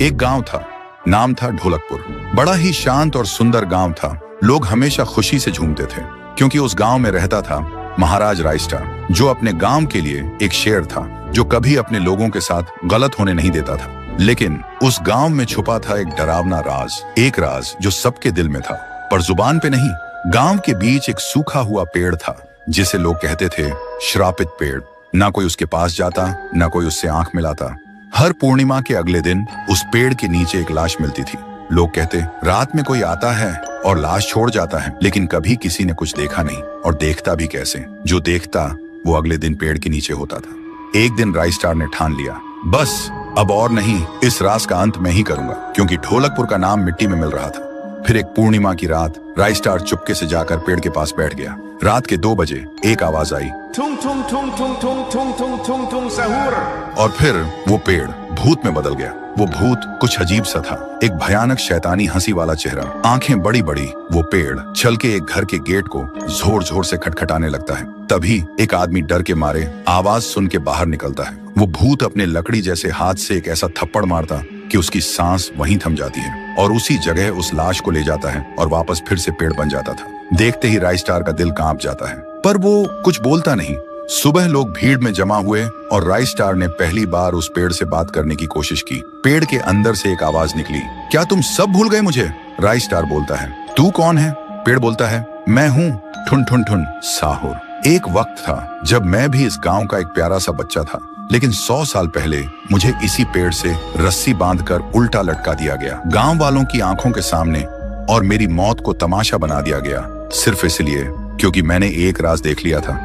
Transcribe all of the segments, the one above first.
एक गांव था, नाम था ढोलकपुर। बड़ा ही शांत और सुंदर गांव था। लोग हमेशा खुशी से झूमते थे क्योंकि उस गांव में रहता था महाराज रायस्टार, जो अपने गांव के लिए एक शेर था, जो कभी अपने लोगों के साथ गलत होने नहीं देता था। लेकिन उस गांव में छुपा था एक डरावना राज, एक राज जो सबके दिल में था पर जुबान पे नहीं। गांव के बीच एक सूखा हुआ पेड़ था जिसे लोग कहते थे श्रापित पेड़। ना कोई उसके पास जाता, ना कोई उससे आंख मिलाता। हर पूर्णिमा के अगले दिन उस पेड़ के नीचे एक लाश मिलती थी। लोग कहते रात में कोई आता है और लाश छोड़ जाता है, लेकिन कभी किसी ने कुछ देखा नहीं, और देखता भी कैसे। जो देखता वो अगले दिन पेड़ के नीचे होता था। एक दिन रायस्टार ने ठान लिया, बस अब और नहीं, इस राज का अंत मैं ही करूंगा, क्योंकि ढोलकपुर का नाम मिट्टी में मिल रहा था। फिर एक पूर्णिमा की रात रायस्टार चुपके से जाकर पेड़ के पास बैठ गया। रात के 2 बजे एक आवाज आई, थुंग थुंग थुंग थुंग थुंग थुंग थुंग थुंग थुंग सहूर। और फिर वो पेड़ भूत में बदल गया। वो भूत कुछ अजीब सा था, एक भयानक शैतानी हंसी वाला चेहरा, आंखें बड़ी बड़ी। वो पेड़ चल के एक घर के गेट को जोर जोर से खटखटाने लगता है। तभी एक आदमी डर के मारे आवाज सुन के बाहर निकलता है। वो भूत अपने लकड़ी जैसे हाथ से एक ऐसा थप्पड़ मारता कि उसकी सांस वहीं थम जाती है, और उसी जगह उस लाश को ले जाता है और वापस फिर से पेड़ बन जाता था। देखते ही रायस्टार का दिल कांप जाता है, पर वो कुछ बोलता नहीं। सुबह लोग भीड़ में जमा हुए और रायस्टार ने पहली बार उस पेड़ से बात करने की कोशिश की। पेड़ के अंदर से एक आवाज निकली, क्या तुम सब भूल गए मुझे? रायस्टार बोलता है, तू कौन है? पेड़ बोलता है, मैं हूँ ठुन ठुन ठुन साहुर। एक वक्त था जब मैं भी इस गांव का एक प्यारा सा बच्चा था, लेकिन 100 साल पहले मुझे इसी पेड़ से रस्सी बांधकर उल्टा लटका दिया गया, गांव वालों की आंखों के सामने, और मेरी मौत को तमाशा बना दिया गया, सिर्फ इसलिए क्योंकि मैंने एक राज देख लिया था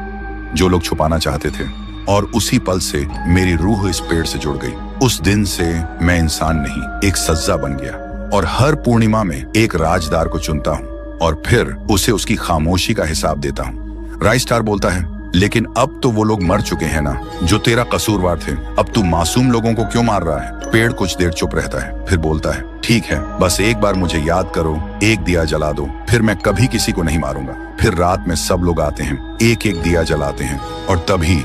जो लोग छुपाना चाहते थे। और उसी पल से मेरी रूह इस पेड़ से जुड़ गई। उस दिन से मैं इंसान नहीं, एक सज्जा बन गया, और हर पूर्णिमा में एक राजदार को चुनता हूँ और फिर उसे उसकी खामोशी का हिसाब देता हूँ। रायस्टार बोलता है, लेकिन अब तो वो लोग मर चुके हैं ना जो तेरा कसूरवार थे। अब तू मासूम लोगों को क्यों मार रहा है? पेड़ कुछ देर चुप रहता है, फिर बोलता है, ठीक है, बस एक बार मुझे याद करो, एक दिया जला दो, फिर मैं कभी किसी को नहीं मारूंगा। फिर रात में सब लोग आते हैं, एक एक दिया जलाते हैं, और तभी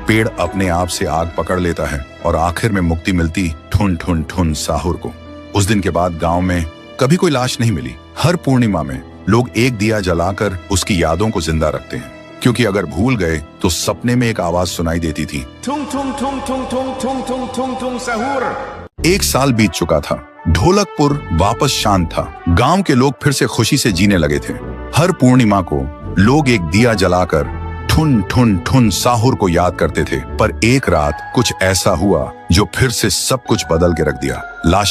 पेड़ अपने आप से आग पकड़ लेता है और आखिर में मुक्ति मिलती ठुन ठुन ठुन साहुर को। उस दिन के बाद गांव में कभी कोई लाश नहीं मिली। हर पूर्णिमा में लोग एक दिया जलाकर उसकी यादों को जिंदा रखते हैं, क्योंकि अगर भूल गए तो सपने में एक आवाज सुनाई देती थी, थुंग थुंग थुंग थुंग थुंग थुंग थुंग थुंग थुंग सहूर। 1 साल बीत चुका था। ढोलकपुर वापस शांत था। गांव के लोग फिर से खुशी से जीने लगे थे। हर पूर्णिमा को लोग एक दिया जलाकर ठुन ठुन ठुन साहुर को याद करते थे। पर एक रात कुछ ऐसा हुआ जो फिर से सब कुछ बदल के रख दिया। लाश